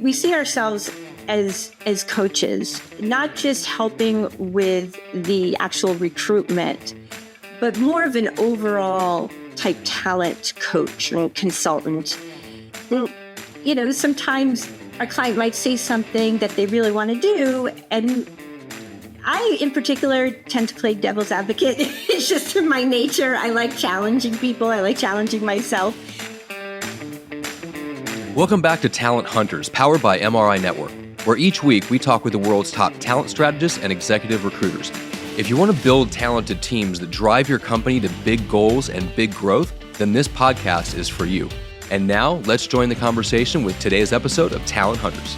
we see ourselves as coaches, not just helping with the actual recruitment, but more of an overall type talent coach or consultant. Sometimes our client might say something that they really want to do, and I, in particular, tend to play devil's advocate. It's just in my nature. I like challenging people. I like challenging myself. Welcome back to Talent Hunters, powered by MRI Network, where each week we talk with the world's top talent strategists and executive recruiters. If you want to build talented teams that drive your company to big goals and big growth, then this podcast is for you. And now, let's join the conversation with today's episode of Talent Hunters.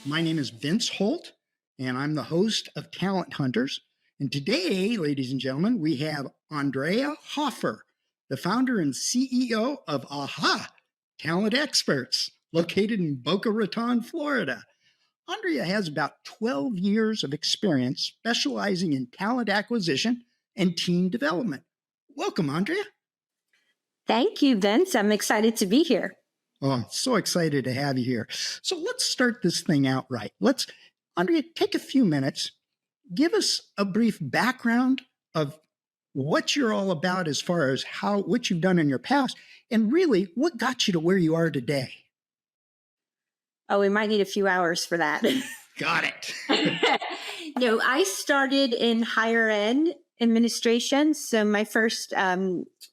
My name is Vince Holt, and I'm the host of Talent Hunters. And today, ladies and gentlemen, we have Andrea Hoffer, the founder and CEO of AHA Talent Experts, located in Boca Raton, Florida. Andrea has about 12 years of experience specializing in talent acquisition and team development. Welcome, Andrea. Thank you, Vince. I'm excited to be here. Oh, so excited to have you here. So let's start this thing out right. Andrea, take a few minutes. Give us a brief background of what you're all about as far as what you've done in your past, and really what got you to where you are today. Oh, we might need a few hours for that. Got it. No, I started in higher ed administration. So my first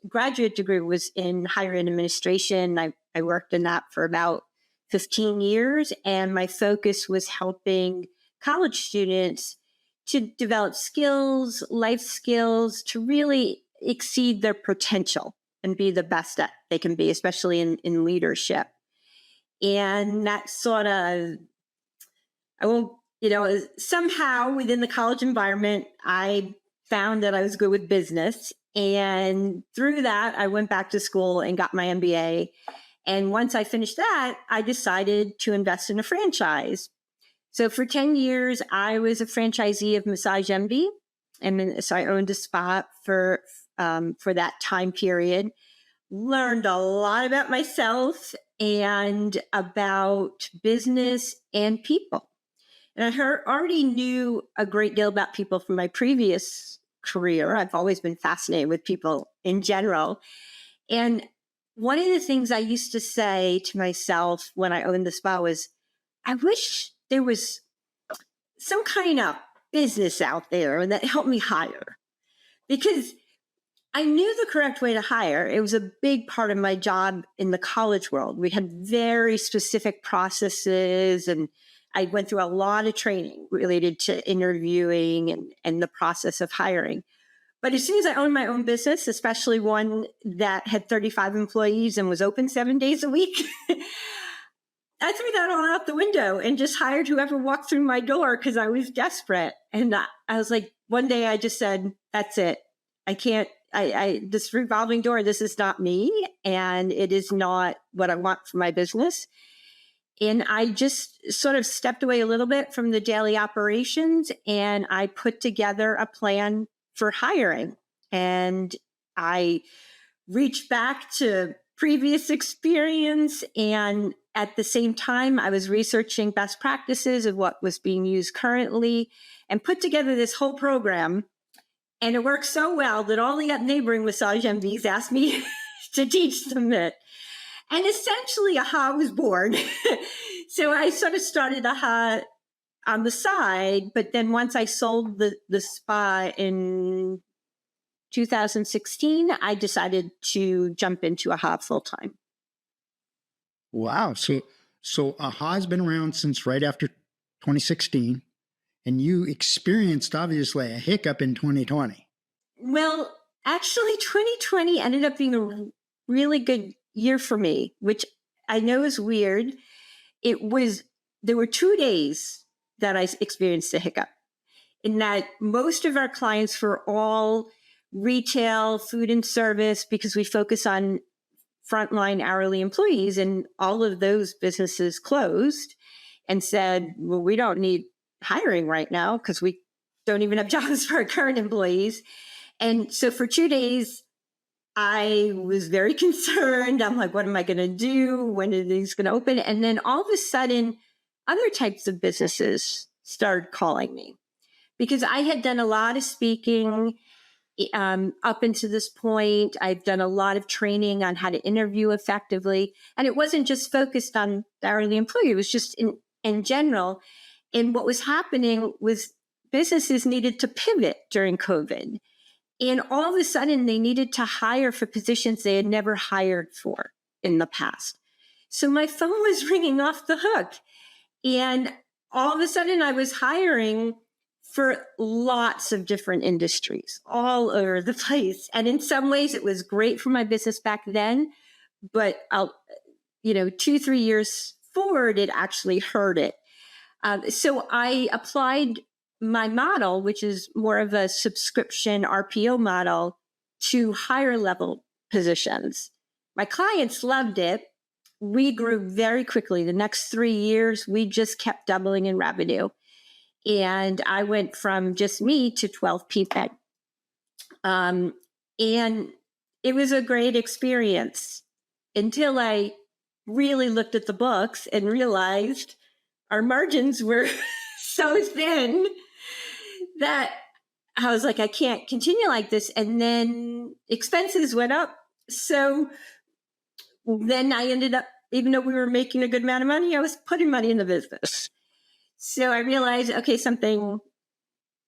graduate degree was in higher ed administration. I worked in that for about 15 years, and my focus was helping college students to develop skills, life skills, to really exceed their potential and be the best that they can be, especially in leadership. And that sort of, somehow within the college environment, I found that I was good with business. And through that, I went back to school and got my MBA. And once I finished that, I decided to invest in a franchise. So for 10 years, I was a franchisee of Massage Envy. And so I owned a spa for that time period. Learned a lot about myself and about business and people. And I already knew a great deal about people from my previous career. I've always been fascinated with people in general. And one of the things I used to say to myself when I owned the spa was, I wish there was some kind of business out there that helped me hire, because I knew the correct way to hire. It was a big part of my job in the college world. We had very specific processes, and I went through a lot of training related to interviewing and the process of hiring. But as soon as I owned my own business, especially one that had 35 employees and was open 7 days a week, I threw that all out the window and just hired whoever walked through my door because I was desperate. And I was like, one day I just said, that's it. I can't, this revolving door, this is not me. And it is not what I want for my business. And I just sort of stepped away a little bit from the daily operations, and I put together a plan for hiring. And I reached back to previous experience, and at the same time, I was researching best practices of what was being used currently and put together this whole program. And it worked so well that all the neighboring massage MDs asked me to teach them it. And essentially, AHA was born. So I sort of started AHA on the side, but then once I sold the spa in 2016, I decided to jump into AHA full-time. Wow. So AHA has been around since right after 2016, and you experienced, obviously, a hiccup in 2020. Well, actually, 2020 ended up being a really good year for me, which I know is weird. There were 2 days that I experienced a hiccup, in that most of our clients were all retail, food and service, because we focus on frontline hourly employees, and all of those businesses closed and said, well, we don't need hiring right now because we don't even have jobs for our current employees. And so for 2 days, I was very concerned. I'm like, what am I going to do? When are these going to open? And then all of a sudden, other types of businesses started calling me because I had done a lot of speaking up until this point. I've done a lot of training on how to interview effectively. And it wasn't just focused on the hourly employee, it was just in general. And what was happening was businesses needed to pivot during COVID. And all of a sudden, they needed to hire for positions they had never hired for in the past. So my phone was ringing off the hook. And all of a sudden, I was hiring for lots of different industries all over the place. And in some ways, it was great for my business back then. But 2-3 years forward, it actually hurt it. So I applied my model, which is more of a subscription RPO model, to higher level positions. My clients loved it. We grew very quickly. The next 3 years, we just kept doubling in revenue. And I went from just me to 12 people. And it was a great experience until I really looked at the books and realized our margins were so thin that I was like, I can't continue like this. And then expenses went up. So then I ended up, even though we were making a good amount of money, I was putting money in the business. So I realized, okay, something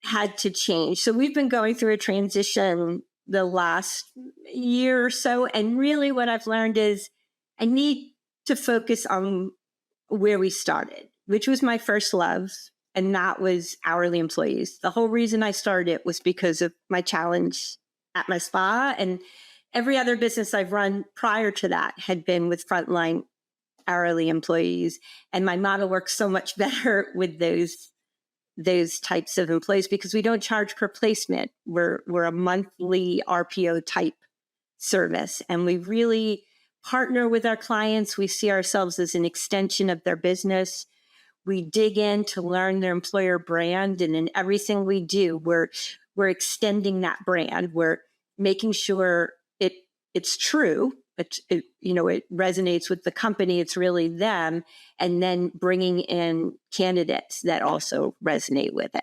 had to change. So we've been going through a transition the last year or so. And really what I've learned is I need to focus on where we started, which was my first love. And that was hourly employees. The whole reason I started it was because of my challenge at my spa. And every other business I've run prior to that had been with frontline hourly employees. And my model works so much better with those types of employees because we don't charge per placement. We're a monthly RPO type service. And we really partner with our clients. We see ourselves as an extension of their business. We dig in to learn their employer brand, and in everything we do, we're extending that brand. We're making sure it's true. It resonates with the company. It's really them, and then bringing in candidates that also resonate with it.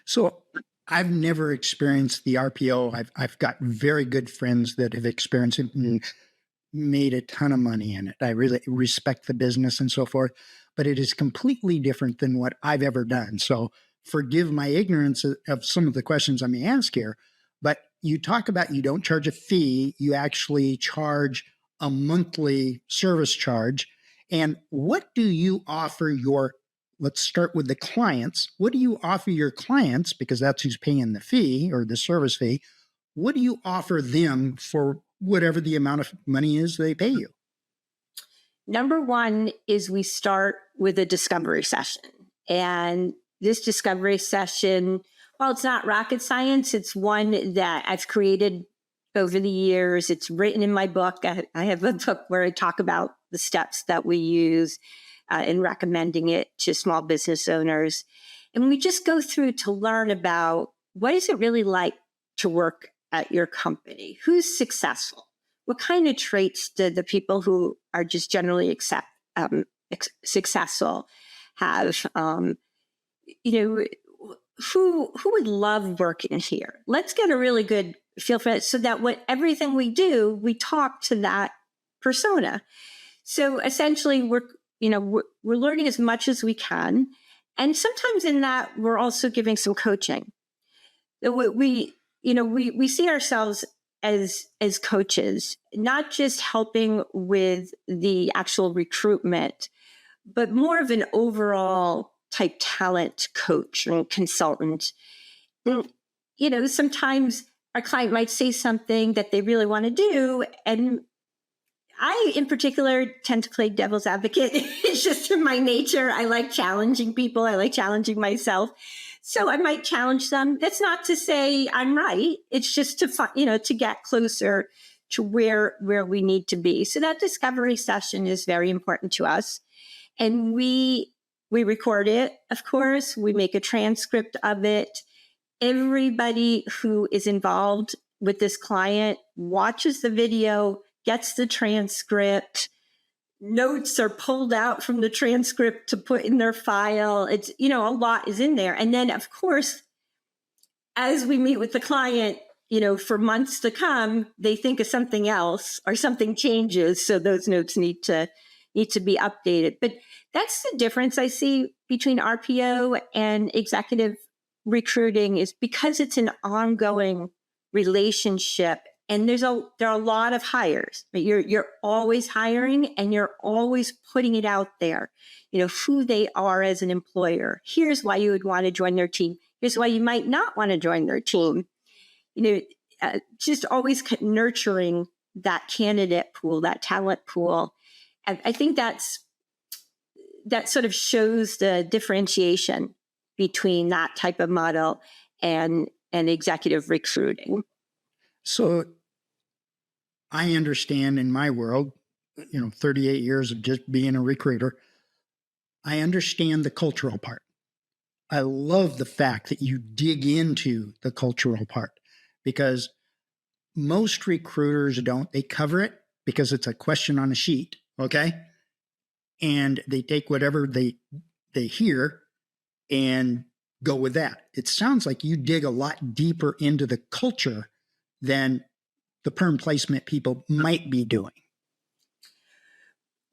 So I've never experienced the RPO. I've got very good friends that have experienced it and made a ton of money in it. I really respect the business and so forth, but it is completely different than what I've ever done. So forgive my ignorance of some of the questions I may ask here, but you talk about you don't charge a fee, you actually charge a monthly service charge. And what do you offer let's start with the clients. What do you offer your clients, because that's who's paying the fee or the service fee? What do you offer them for whatever the amount of money is they pay you? Number one is we start with a discovery session. And this discovery session, while it's not rocket science, it's one that I've created over the years. It's written in my book. I have a book where I talk about the steps that we use in recommending it to small business owners. And we just go through to learn about what is it really like to work at your company? Who's successful? What kind of traits do the people who are just generally successful have? Who would love working here? Let's get a really good feel for it, so that everything we do, we talk to that persona. So essentially, we're learning as much as we can, and sometimes in that we're also giving some coaching. We see ourselves as coaches, not just helping with the actual recruitment, but more of an overall type talent coach and consultant. And, sometimes our client might say something that they really want to do. And I, in particular, tend to play devil's advocate. It's just in my nature. I like challenging people. I like challenging myself. So I might challenge them. That's not to say I'm right. It's just to get closer to where we need to be. So that discovery session is very important to us. And we record it, of course. We make a transcript of it. Everybody who is involved with this client, watches the video, gets the transcript, notes are pulled out from the transcript to put in their file. It's, a lot is in there. And then, of course, as we meet with the client, for months to come, they think of something else or something changes. So those notes need to be updated. But that's the difference I see between RPO and executive recruiting, is because it's an ongoing relationship. And there are a lot of hires, but you're always hiring and you're always putting it out there, who they are as an employer. Here's why you would want to join their team. Here's why you might not want to join their team. Just always nurturing that candidate pool, that talent pool. And I think that sort of shows the differentiation between that type of model and executive recruiting. So I understand in my world, 38 years of just being a recruiter, I understand the cultural part. I love the fact that you dig into the cultural part, because most recruiters don't. They cover it because it's a question on a sheet, okay? And they take whatever they hear and go with that. It sounds like you dig a lot deeper into the culture than the perm placement people might be doing.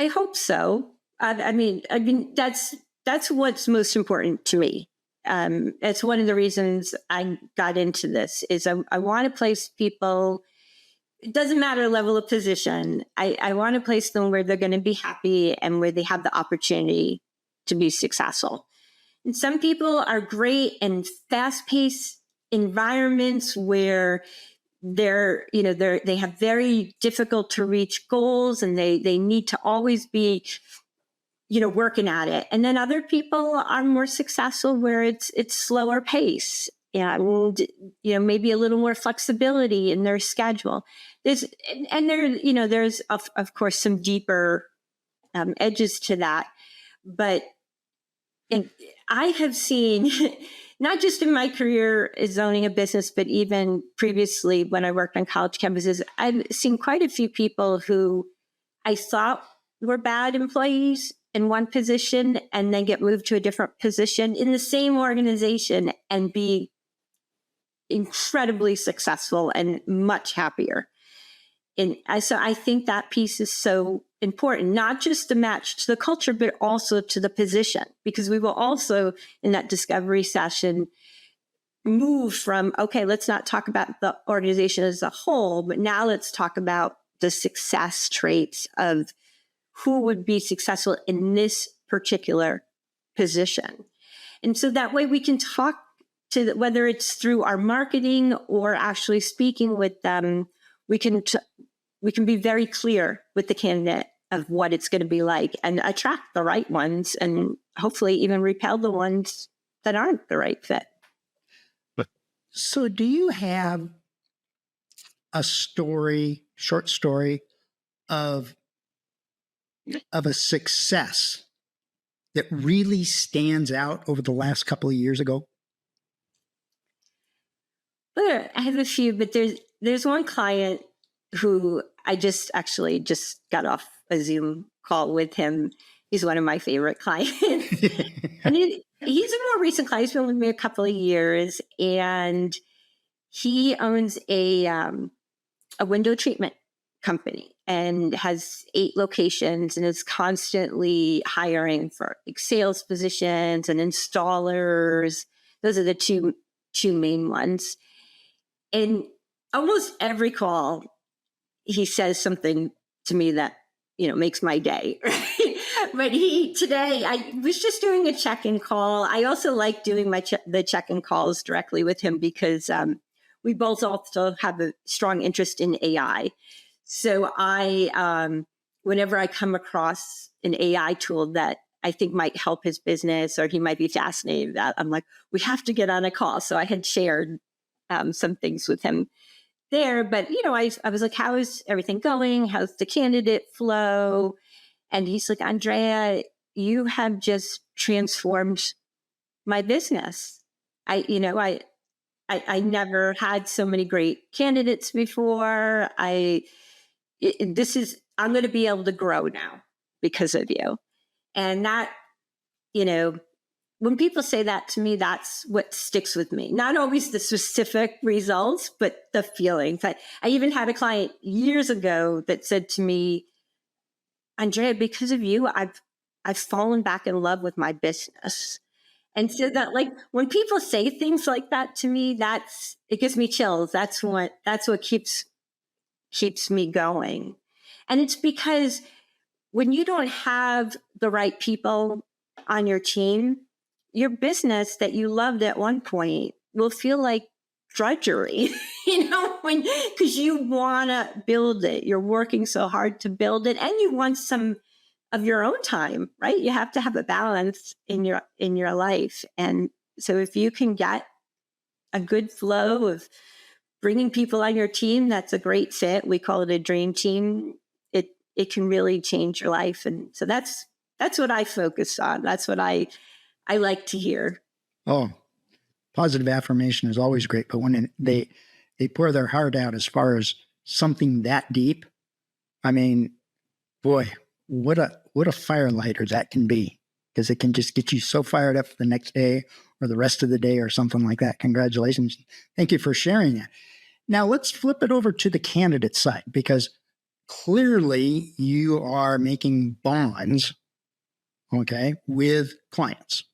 I hope so. I mean, that's what's most important to me. It's one of the reasons I got into this. Is I want to place people. It doesn't matter the level of position. I want to place them where they're going to be happy and where they have the opportunity to be successful. And some people are great in fast-paced environments where they have very difficult to reach goals, and they need to always be, working at it. And then other people are more successful where it's slower pace and, maybe a little more flexibility in their schedule. There's of course some deeper edges to that, but I have seen, not just in my career as owning a business, but even previously when I worked on college campuses, I've seen quite a few people who I thought were bad employees in one position and then get moved to a different position in the same organization and be incredibly successful and much happier. And so I think that piece is so important, not just to match to the culture, but also to the position, because we will also in that discovery session move from, okay, let's not talk about the organization as a whole, but now let's talk about the success traits of who would be successful in this particular position. And so that way we can talk to whether it's through our marketing or actually speaking with them, we can be very clear with the candidate of what it's going to be like and attract the right ones and hopefully even repel the ones that aren't the right fit. So do you have a short story of a success that really stands out over the last couple of years ago? I have a few, but there's one client who I just got off a Zoom call with him. He's one of my favorite clients. And he's a more recent client. He's been with me a couple of years, and he owns a window treatment company and has 8 locations and is constantly hiring for sales positions and installers. Those are the two main ones. And almost every call, he says something to me that, makes my day. But today I was just doing a check-in call. I also like doing the check-in calls directly with him because we both also have a strong interest in AI. So whenever I come across an AI tool that I think might help his business or he might be fascinated with that, I'm like, we have to get on a call. So I had shared some things with him there, but I was like, how is everything going? How's the candidate flow? And he's like, Andrea, you have just transformed my business. I I never had so many great candidates before. I'm going to be able to grow now because of you. And that, you know, when people say that to me, that's what sticks with me. Not always the specific results, but the feelings. I even had a client years ago that said to me, Andrea, because of you, I've fallen back in love with my business. And so that, like, when people say things like that to me, it gives me chills. That's what keeps me going. And it's because when you don't have the right people on your team, your business that you loved at one point will feel like drudgery, because you want to build it. You're working so hard to build it, and you want some of your own time, right? You have to have a balance in your life. And so if you can get a good flow of bringing people on your team, that's a great fit. We call it a dream team. It can really change your life. And so that's what I focus on. That's what I like to hear. Oh, positive affirmation is always great, but when they pour their heart out as far as something that deep, I mean, boy, what a firelighter that can be, because it can just get you so fired up for the next day or the rest of the day or something like that. Congratulations. Thank you for sharing that. Now let's flip it over to the candidate side, because clearly you are making bonds, okay, with clients,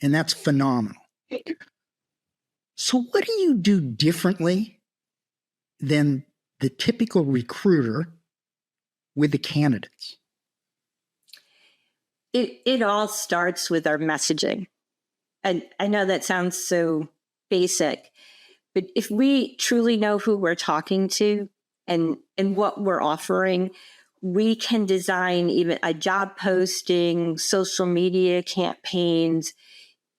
and that's phenomenal. So what do you do differently than the typical recruiter with the candidates? It all starts with our messaging. And I know that sounds so basic, but if we truly know who we're talking to and what we're offering, we can design even a job posting, social media campaigns,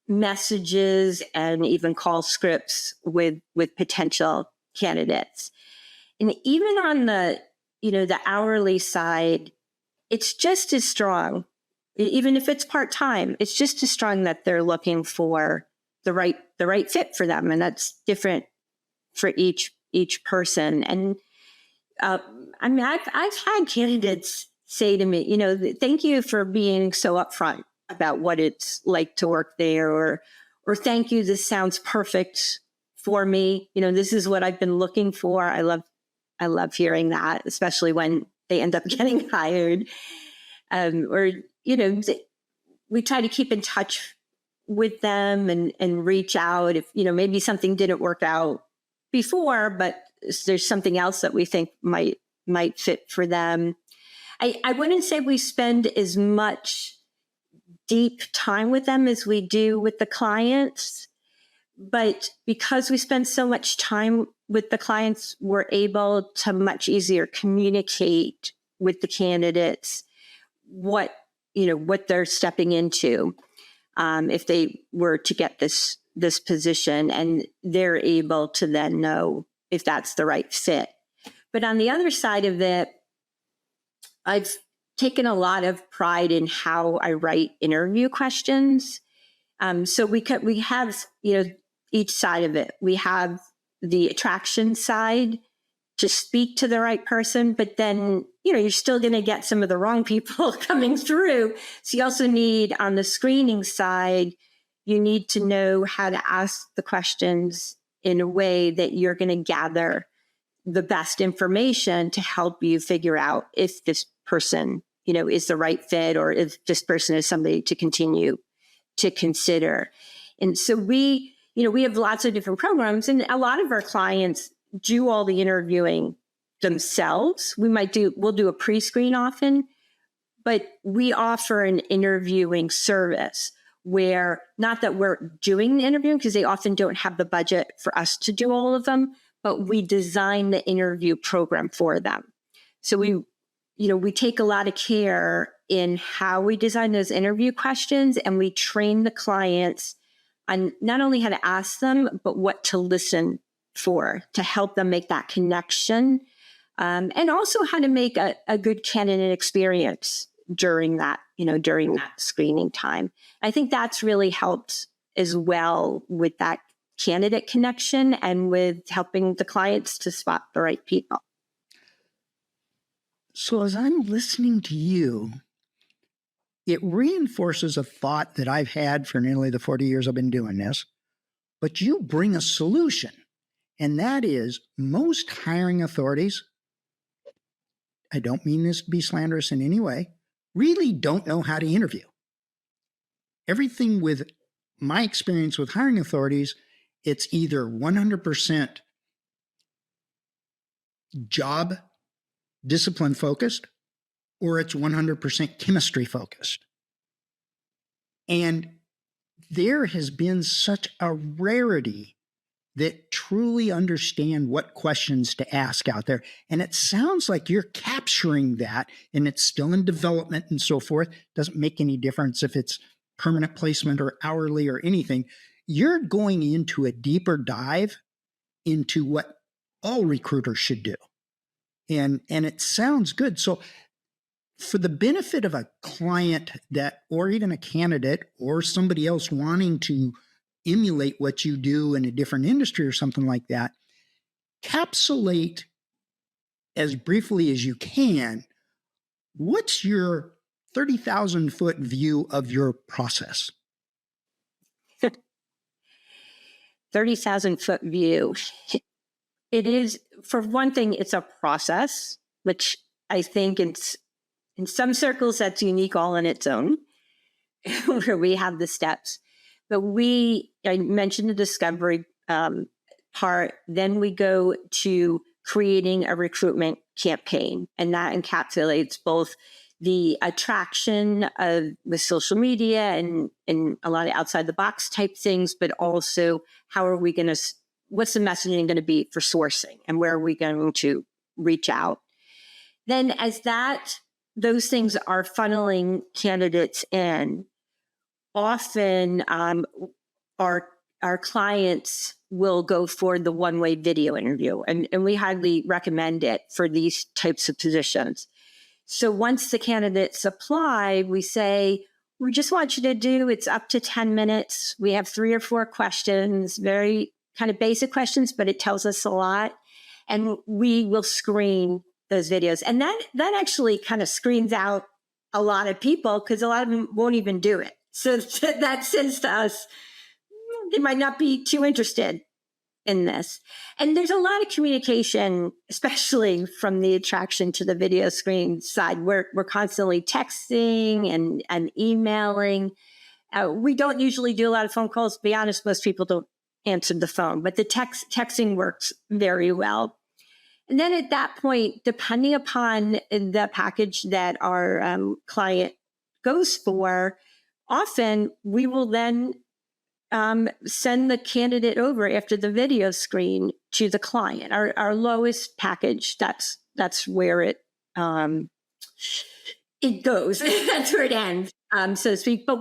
messages, and even call scripts with potential candidates. And even on the hourly side, it's just as strong. Even if it's part-time, it's just as strong that they're looking for the right fit for them. And that's different for each person. And I mean, I've had candidates say to me, thank you for being so upfront about what it's like to work there, or thank you, this sounds perfect for me. This is what I've been looking for. I love hearing that, especially when they end up getting hired. We try to keep in touch with them and reach out if, maybe something didn't work out before, but there's something else that we think might fit for them. I wouldn't say we spend as much deep time with them as we do with the clients, but because we spend so much time with the clients, we're able to much easier communicate with the candidates what they're stepping into, if they were to get this position, and they're able to then know if that's the right fit. But on the other side of it, I've taken a lot of pride in how I write interview questions. So we have, each side of it. We have the attraction side to speak to the right person, but then, you're still going to get some of the wrong people coming through. So you also need, on the screening side, you need to know how to ask the questions in a way that you're going to gather the best information to help you figure out if this person, is the right fit, or if this person is somebody to continue to consider. And so we have lots of different programs, and a lot of our clients do all the interviewing themselves. We'll do a pre-screen often, but we offer an interviewing service where, not that we're doing the interviewing, because they often don't have the budget for us to do all of them, but we design the interview program for them. So we take a lot of care in how we design those interview questions, and we train the clients on not only how to ask them, but what to listen for to help them make that connection, and also how to make a good candidate experience during that screening time. I think that's really helped as well with that candidate connection and with helping the clients to spot the right people. So as I'm listening to you, it reinforces a thought that I've had for nearly the 40 years I've been doing this, but you bring a solution. And that is most hiring authorities, I don't mean this to be slanderous in any way, really don't know how to interview. Everything with my experience with hiring authorities, it's either 100% job discipline focused or it's 100% chemistry focused. And there has been such a rarity that truly understand what questions to ask out there. And it sounds like you're capturing that, and it's still in development and so forth. Doesn't make any difference if it's permanent placement or hourly or anything. You're going into a deeper dive into what all recruiters should do. And it sounds good. So for the benefit of a client that, or even a candidate or somebody else wanting to emulate what you do in a different industry or something like that, capsulate as briefly as you can, what's your 30,000 foot view of your process? 30,000 foot view. It is, for one thing, it's a process, which I think it's in some circles that's unique all on its own, where we have the steps. But I mentioned the discovery part, then we go to creating a recruitment campaign, and that encapsulates both the attraction of with social media and a lot of outside the box type things, but also how are we going to, what's the messaging going to be for sourcing and where are we going to reach out? Then as those things are funneling candidates in, often our clients will go for the one-way video interview, and we highly recommend it for these types of positions. So once the candidates apply, we say, we just want you to do, it's up to 10 minutes. We have 3 or 4 questions, very kind of basic questions, but it tells us a lot. And we will screen those videos. And that actually kind of screens out a lot of people because a lot of them won't even do it. So that says to us, they might not be too interested in this. And there's a lot of communication, especially from the attraction to the video screen side. We're constantly texting and emailing. We don't usually do a lot of phone calls. To be honest, most people don't answer the phone, but the texting works very well. And then at that point, depending upon the package that our client goes for, often we will then send the candidate over after the video screen to the client. Our lowest package, that's where it goes. That's where it ends, so to speak. But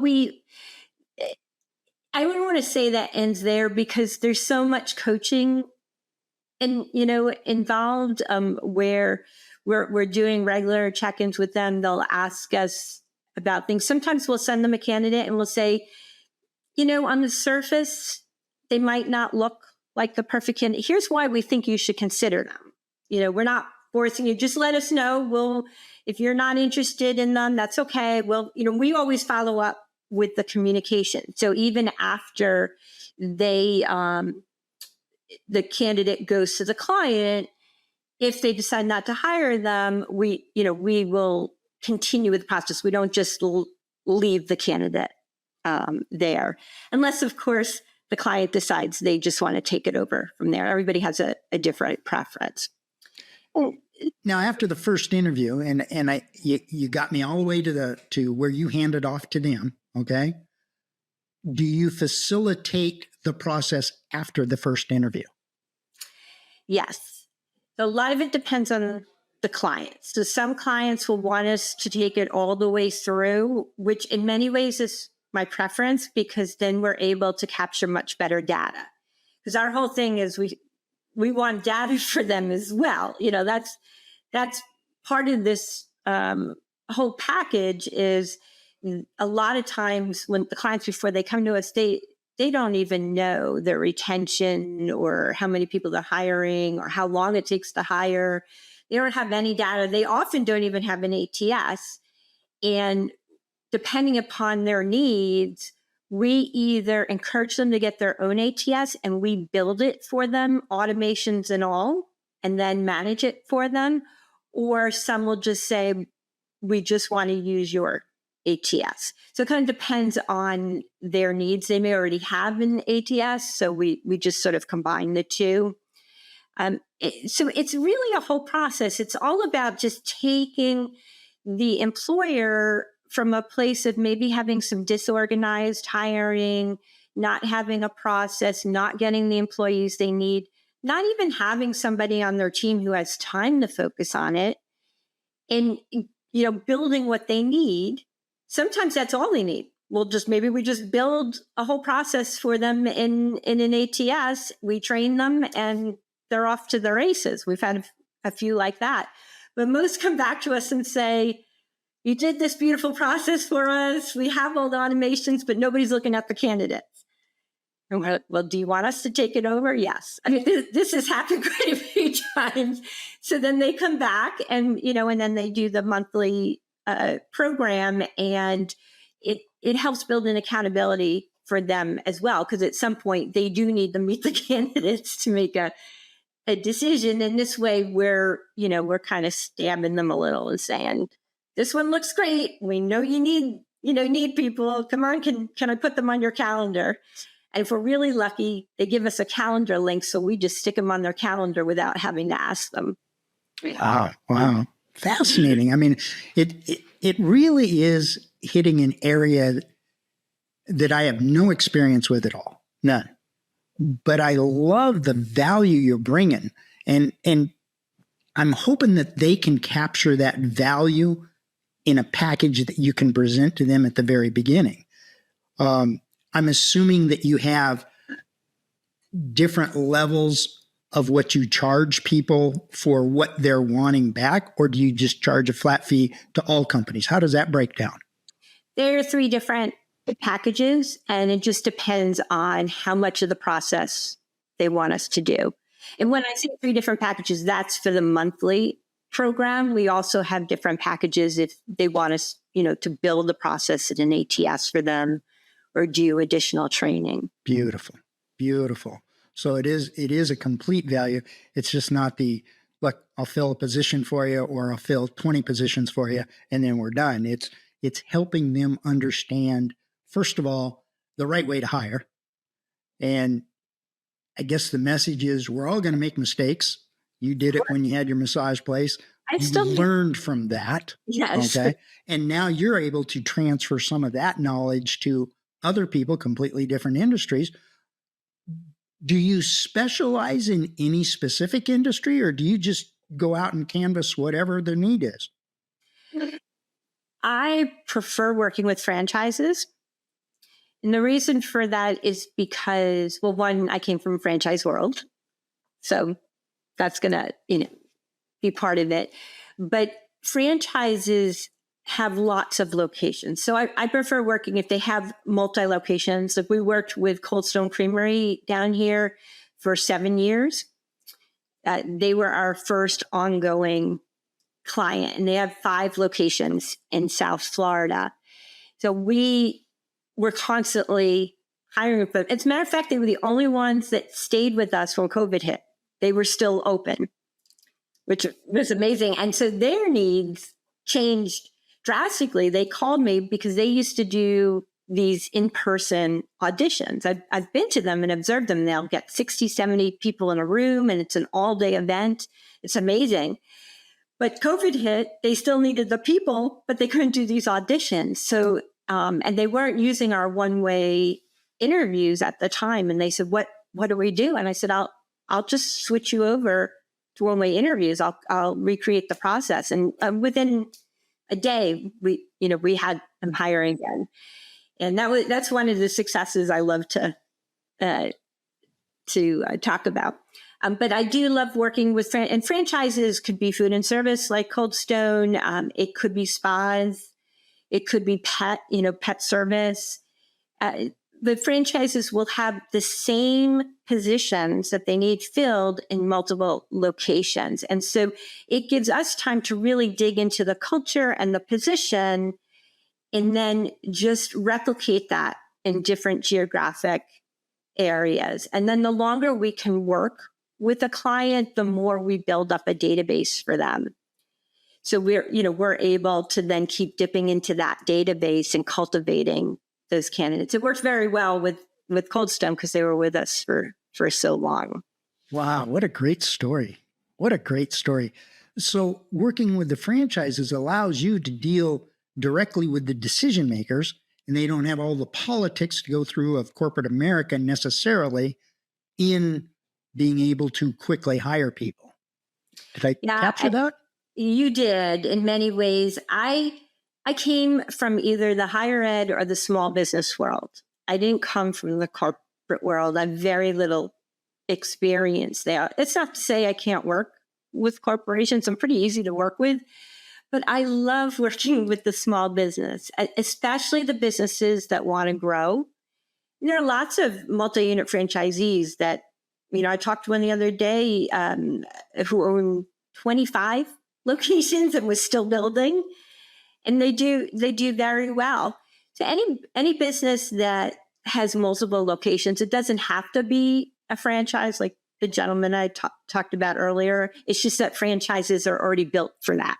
I wouldn't want to say that ends there because there's so much coaching involved, where we're doing regular check-ins with them. They'll ask us about things. Sometimes we'll send them a candidate and we'll say, on the surface, they might not look like the perfect candidate. Here's why we think you should consider them. We're not forcing you. Just let us know. If you're not interested in them, that's okay. We always follow up with the communication. So even after the candidate goes to the client, if they decide not to hire them, we will continue with the process. We don't just leave the candidate there, unless, of course, the client decides they just want to take it over from there. Everybody has a different preference. Now, after the first interview, and you got me all the way to where you hand it off to them, okay? Do you facilitate the process after the first interview? Yes. So a lot of it depends on the clients. So some clients will want us to take it all the way through, which in many ways is my preference, because then we're able to capture much better data. Because our whole thing is we want data for them as well. That's part of this whole package. Is a lot of times when the clients, before they come to us, they they don't even know their retention or how many people they're hiring or how long it takes to hire. They don't have any data. They often don't even have an ATS. And depending upon their needs, we either encourage them to get their own ATS and we build it for them, automations and all, and then manage it for them. Or some will just say, we just want to use your ATS. So it kind of depends on their needs. They may already have an ATS, so we just sort of combine the two. So it's really a whole process. It's all about just taking the employer from a place of maybe having some disorganized hiring, not having a process, not getting the employees they need, not even having somebody on their team who has time to focus on it, and building what they need. Sometimes that's all they need. Maybe we just build a whole process for them in an ATS. We train them and they're off to the races. We've had a few like that. But most come back to us and say, you did this beautiful process for us. We have all the automations, but nobody's looking at the candidates. And we're like, well, do you want us to take it over? Yes. I mean, this has happened quite a few times. So then they come back and then they do the monthly program, and it helps build an accountability for them as well. Because at some point they do need to meet the candidates to make a decision. And this way we're kind of stabbing them a little and saying, this one looks great. We know you need people. Come on, can I put them on your calendar? And if we're really lucky, they give us a calendar link. So we just stick them on their calendar without having to ask them. Wow. Fascinating. I mean, it really is hitting an area that I have no experience with at all. None. But I love the value you're bringing. And I'm hoping that they can capture that value in a package that you can present to them at the very beginning. I'm assuming that you have different levels of what you charge people for what they're wanting back, or do you just charge a flat fee to all companies? How does that break down? There are 3 different packages, and it just depends on how much of the process they want us to do. And when I say 3 different packages, that's for the monthly program. We also have different packages if they want us, to build the process at an ATS for them or do additional training. Beautiful. So it is a complete value. It's just not look, I'll fill a position for you, or I'll fill 20 positions for you, and then we're done. It's helping them understand, first of all, the right way to hire. And I guess the message is we're all going to make mistakes. You did it when you had your massage place. You learned from that. Yes. Okay. And now you're able to transfer some of that knowledge to other people, completely different industries. Do you specialize in any specific industry, or do you just go out and canvas whatever the need is? I prefer working with franchises. And the reason for that is because, well, one, I came from franchise world. So that's going to, be part of it. But franchises have lots of locations. So I prefer working if they have multi-locations. Like we worked with Cold Stone Creamery down here for 7 years. They were our first ongoing client, and they have 5 locations in South Florida. So we were constantly hiring them. As a matter of fact, they were the only ones that stayed with us when COVID hit. They were still open, which was amazing. And so their needs changed drastically. They called me because they used to do these in-person auditions. I've been to them and observed them. They'll get 60, 70 people in a room, and it's an all-day event. It's amazing. But COVID hit, they still needed the people, but they couldn't do these auditions. So, and they weren't using our one-way interviews at the time. And they said, what do we do? And I said, I'll just switch you over to one-way interviews. I'll recreate the process. And within a day, we had them hiring again. And that's one of the successes I love to talk about. But I do love working with and franchises could be food and service like Cold Stone. It could be spas. It could be pet service. the franchises will have the same positions that they need filled in multiple locations. And so it gives us time to really dig into the culture and the position and then just replicate that in different geographic areas. And then the longer we can work with a client, the more we build up a database for them. So we're able to then keep dipping into that database and cultivating those candidates. It worked very well with Coldstone because they were with us for so long. Wow, what a great story. What a great story. So working with the franchises allows you to deal directly with the decision makers, and they don't have all the politics to go through of corporate America necessarily in being able to quickly hire people. Did I capture that? You did in many ways. I came from either the higher ed or the small business world. I didn't come from the corporate world. I have very little experience there. It's not to say I can't work with corporations. I'm pretty easy to work with, but I love working with the small business, especially the businesses that want to grow. There are lots of multi-unit franchisees that, I talked to one the other day who own 25 locations and was still building, and they do very well. So any business that has multiple locations, it doesn't have to be a franchise like the gentleman I talked about earlier. It's just that franchises are already built for that,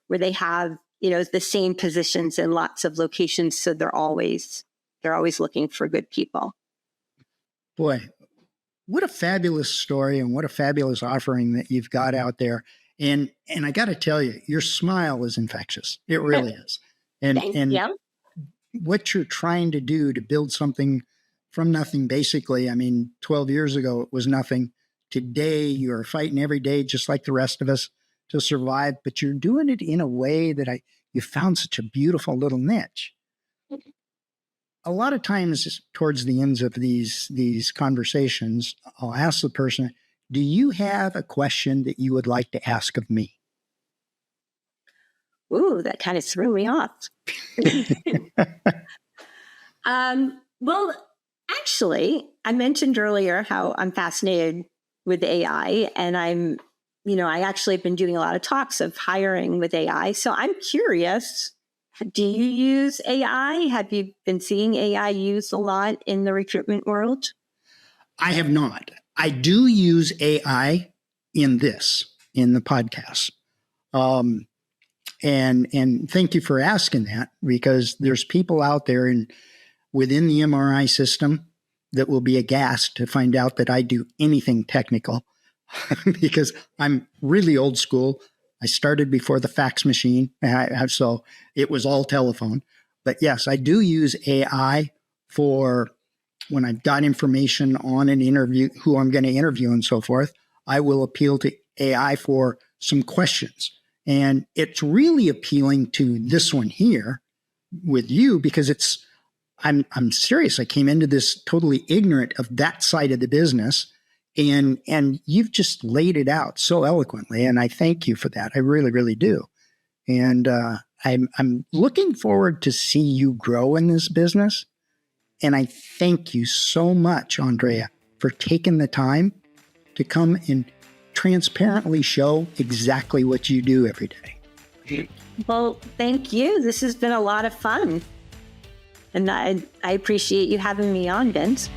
where they have the same positions in lots of locations, so they're always looking for good people. Boy, what a fabulous story and what a fabulous offering that you've got out there. And I got to tell you, your smile is infectious. It really is. And what you're trying to do to build something from nothing, basically, 12 years ago, it was nothing. Today, you're fighting every day, just like the rest of us, to survive, but you're doing it in a way that you found such a beautiful little niche. A lot of times towards the ends of these conversations, I'll ask the person, do you have a question that you would like to ask of me? Ooh, that kind of threw me off. Well, actually, I mentioned earlier how I'm fascinated with AI, and I actually have been doing a lot of talks of hiring with AI. So I'm curious, do you use AI? Have you been seeing AI used a lot in the recruitment world? I have not. I do use AI in the podcast. And thank you for asking that, because there's people out there within the MRI system that will be aghast to find out that I do anything technical because I'm really old school. I started before the fax machine, so it was all telephone. But yes, I do use AI for when I've got information on an interview, who I'm going to interview and so forth. I will appeal to AI for some questions. And it's really appealing to this one here with you because I'm serious. I came into this totally ignorant of that side of the business. And you've just laid it out so eloquently, and I thank you for that. I really, really do. And I'm looking forward to see you grow in this business. And I thank you so much, Andrea, for taking the time to come and transparently show exactly what you do every day. Well, thank you. This has been a lot of fun, and I appreciate you having me on, Vince.